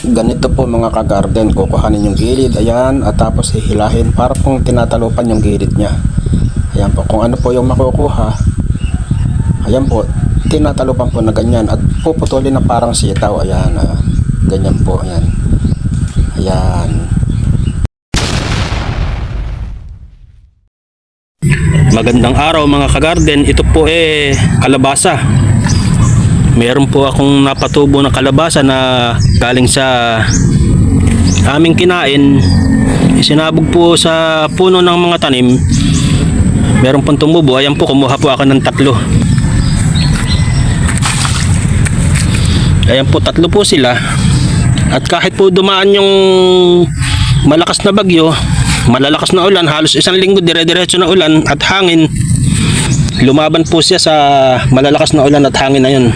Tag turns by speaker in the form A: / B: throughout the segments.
A: Ganito po mga ka-garden, kukuhanin yung gilid, ayan, at tapos hihilahin para pong tinatalupan yung gilid niya. Ayan po, kung ano po yung makukuha, ayan po, tinatalupan po na ganyan at puputulin na parang sitaw, ayan, ganyan po, ayan. Ayan.
B: Magandang araw mga ka-garden, ito po kalabasa. Meron po akong napatubo na kalabasa na galing sa aming kinain. Isinabog po sa puno ng mga tanim. Meron pong tumubo. Ayan po, kumuha po ako ng 3. Ayan po, 3 po sila. At kahit po dumaan yung malakas na bagyo, malalakas na ulan, halos 1 linggo dire-diretso na ulan at hangin, lumaban po siya sa malalakas na ulan at hangin na yun.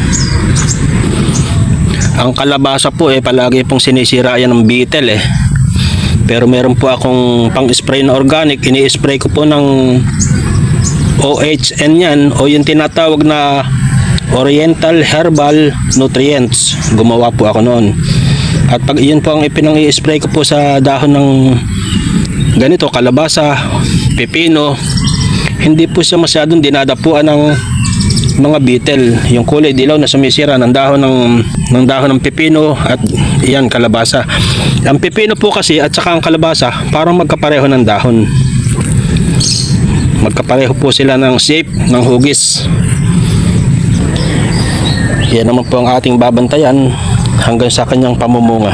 B: Ang kalabasa po palagi pong sinisira yan ng beetle pero meron po akong pang spray na organic. Ini-spray ko po ng OHN yan, o yung tinatawag na Oriental Herbal Nutrients. Gumawa po ako noon. At pag iyon po ang ipinang-i-spray ko po sa dahon ng ganito, kalabasa, pepino, hindi po siya masyadong dinadapuan ng mga beetle. Yung kulay dilaw na sumisira ng dahon ng pepino at iyan, kalabasa. Ang pepino po kasi at saka ang kalabasa parang magkapareho ng dahon. Magkapareho po sila ng shape ng hugis. Yan naman po ang ating babantayan hanggang sa kanyang pamumunga.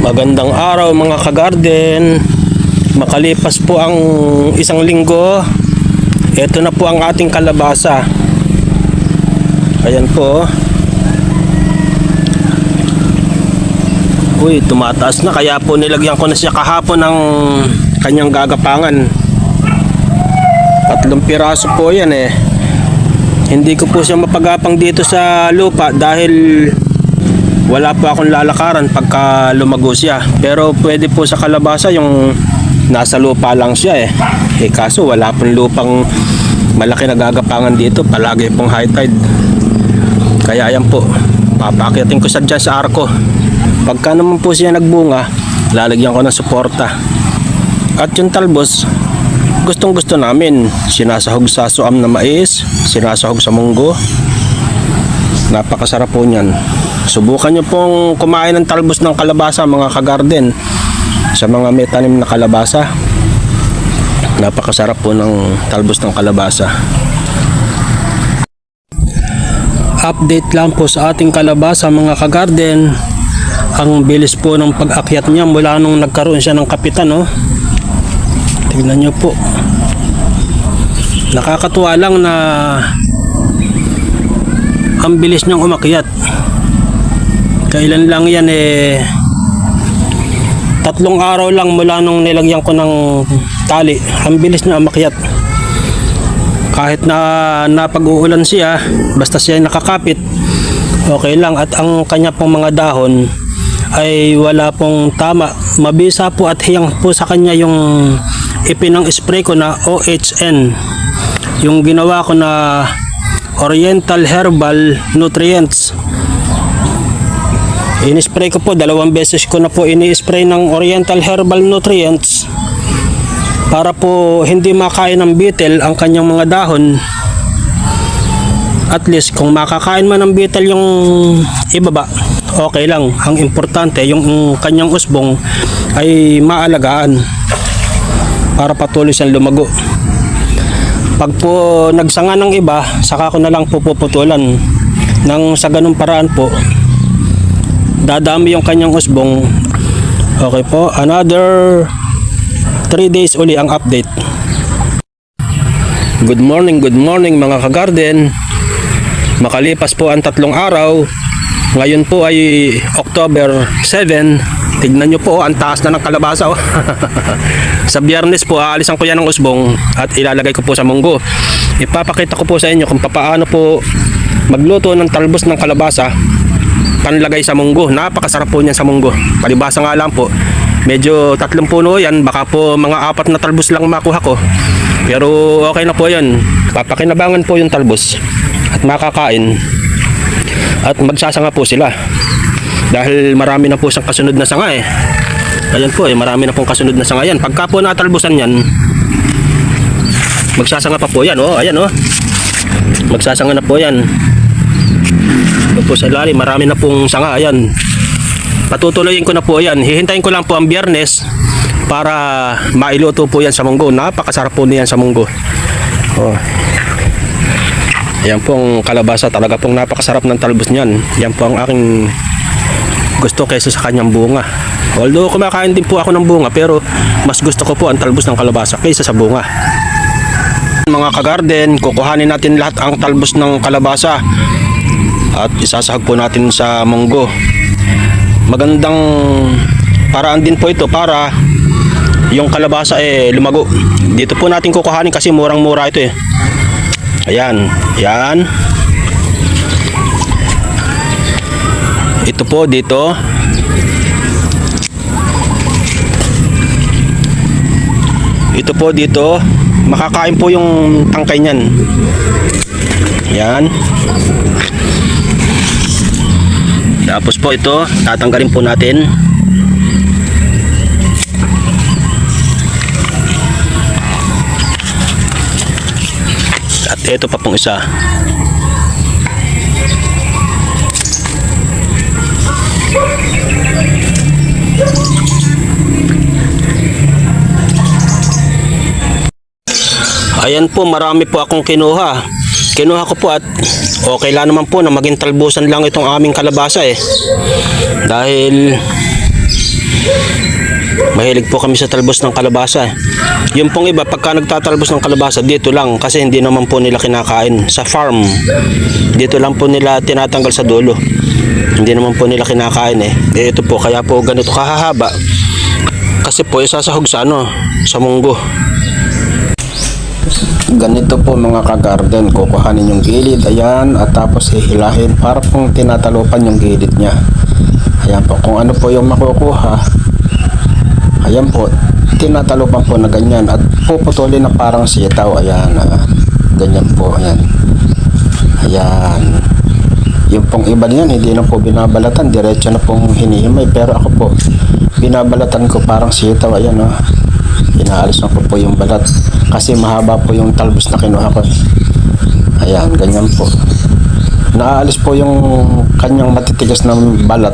B: Magandang araw mga ka-garden. Makalipas po ang 1 linggo, ito na po ang ating kalabasa. Ayan po. Uy, tumataas na, kaya po nilagyan ko na siya kahapon ng kanyang gagapangan. 3 piraso po yan Hindi ko po siya mapagapang dito sa lupa dahil wala po akong lalakaran pagka lumago siya. Pero pwede po sa kalabasa yung nasa lupa lang siya kaso wala pong lupang malaki na gagapangan dito, palagi pong high tide. Kaya ayan po, papakyatin ko siya dyan sa arko. Pagka naman po siya nagbunga, lalagyan ko ng suporta. At yung talbos, gustong gusto namin, sinasahog sa suam na mais, sinasahog sa munggo. Napakasarap po niyan. Subukan nyo pong kumain ng talbos ng kalabasa mga ka-garden. Sa mga may tanim na kalabasa, napakasarap po ng talbos ng kalabasa. Update lang po sa ating kalabasa mga ka-garden. Ang bilis po ng pag-akyat niya mula nung nagkaroon siya ng kapitan Tignan nyo po. Nakakatuwa lang na ang bilis niyang umakyat. Kailan lang yan 3 araw lang mula nung nilagyan ko ng tali. Ang bilis na umakyat. Kahit na napag-uulan siya, basta siya nakakapit, okay lang. At ang kanya pong mga dahon ay wala pong tama. Mabisa po at hiyang po sa kanya yung ipinang-spray ko na OHN. Yung ginawa ko na Oriental Herbal Nutrients. Ini-spray ko po, 2 beses ko na po ini-spray ng Oriental Herbal Nutrients para po hindi makain ng beetle ang kanyang mga dahon. At least kung makakain man ng beetle yung ibaba, okay lang. Ang importante yung kanyang usbong ay maalagaan para patuloy siyang lumago. Pag po nagsanga ng iba, saka ko na lang po puputulan. Nang sa ganung paraan po, dadami yung kanyang usbong. Okay po, another 3 days uli ang update. Good morning mga ka-garden. Makalipas po ang 3 araw. Ngayon po ay October 7. Tignan nyo po, ang taas na ng kalabasa Sa Biyernes po, aalisan ko yan ng usbong at ilalagay ko po sa munggo. Ipapakita ko po sa inyo kung paano po magluto ng talbos ng kalabasa panlagay sa munggo. Napakasarap po niyan sa munggo. Palibasa nga lang po, medyo 3 puno yan, baka po mga 4 na talbos lang makuha ko. Pero okay na po yan. Papakinabangan po yung talbos at makakain. at magsasanga po sila. Dahil marami na po siyang kasunod na sanga eh. Ayan po marami na pong kasunod na sanga yan. Pagka po natalbusan yan, magsasanga pa po yan. Ayan magsasanga na po yan. Ito po sa ilalim, marami na pong sanga. Ayan. Patutuloyin ko na po yan. Hihintayin ko lang po ang Biyernes para mailuto po yan sa munggo. Napakasarap po niyan sa munggo. Yan pong kalabasa, talaga pong napakasarap ng talbos niyan. Yan po ang aking gusto kaysa sa kanyang bunga. Although kumakain din po ako ng bunga, pero mas gusto ko po ang talbos ng kalabasa kaysa sa bunga. Mga kagarden, kukuhanin natin lahat ang talbos ng kalabasa at isasahag po natin sa munggo. Magandang paraan din po ito para yung kalabasa lumago. Dito po natin kukuhanin kasi murang-mura ito eh. Ayan, yan. Ito po dito. Ito po dito. Makakain po yung tangkay niyan. Yan. Tapos po ito, tatanggalin po natin. At ito pa pong isa. Ayan po, marami po akong kinuha. Kinuha ko po at okay lang naman po na maging talbusan lang itong aming kalabasa eh. Dahil mahilig po kami sa talbos ng kalabasa. Yung pong iba, pagka nagtatalbos ng kalabasa, dito lang kasi hindi naman po nila kinakain sa farm. Dito lang po nila tinatanggal sa dulo. Hindi naman po nila kinakain eh. Ito po, kaya po ganito kahahaba. Kasi po isasahog sa sa munggo.
A: Ganito po mga kagarden, kukuhanin yung gilid, ayan, at tapos hihilahin para pong tinatalupan yung gilid niya. Ayan po, kung ano po yung makukuha, ayan po, tinatalupan po na ganyan at puputulin na parang sitaw. Ayan, ganyan po, ayan. Ayan. Yung pong iba niyan, hindi na po binabalatan, diretso na pong hinihimay, pero ako po, binabalatan ko parang sitaw. Ayan, inaalis na po yung balat kasi mahaba po yung talbos na kinuha ko. Ayan, ganyan po. Naaalis po yung kanyang matitigas na balat.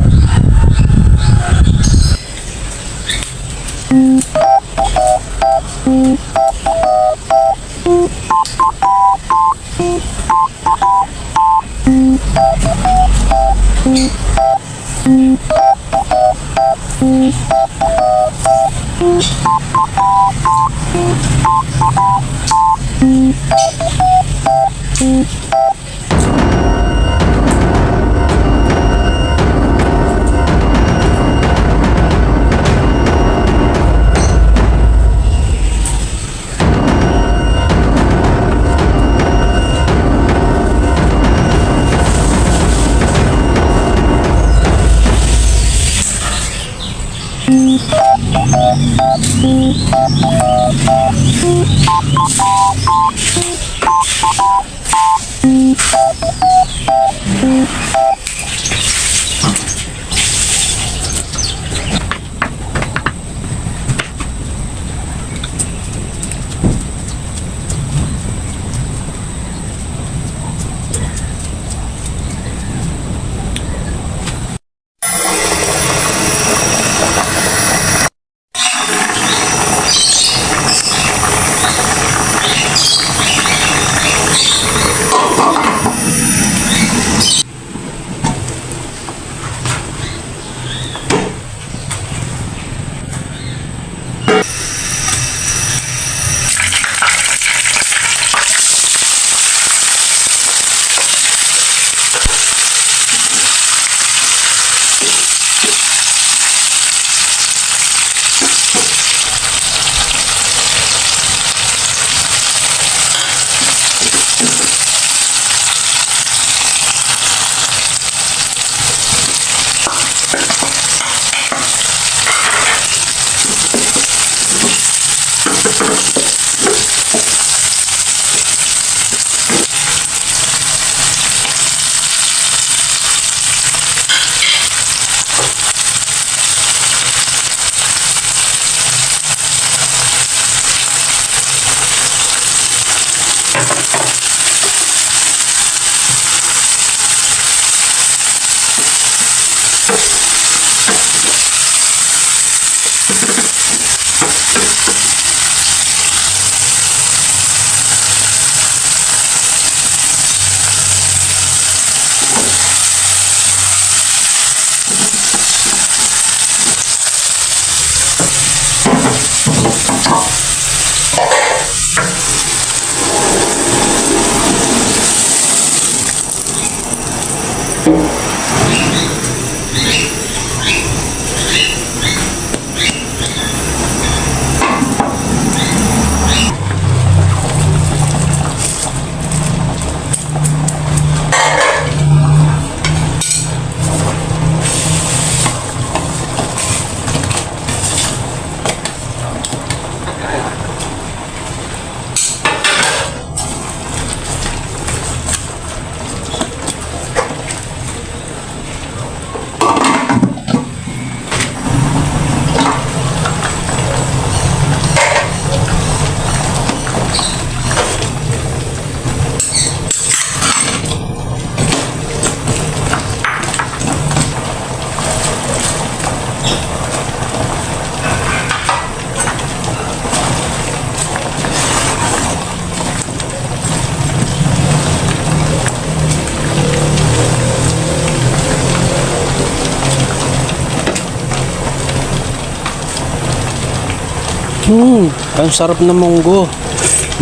B: Ang sarap na munggo.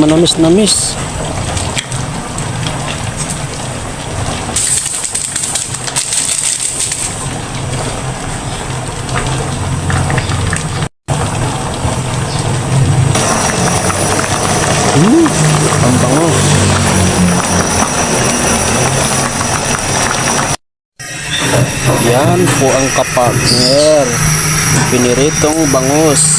B: Manamis-namis. Ang bango. Yan po ang kapartner. Piniritong bangus.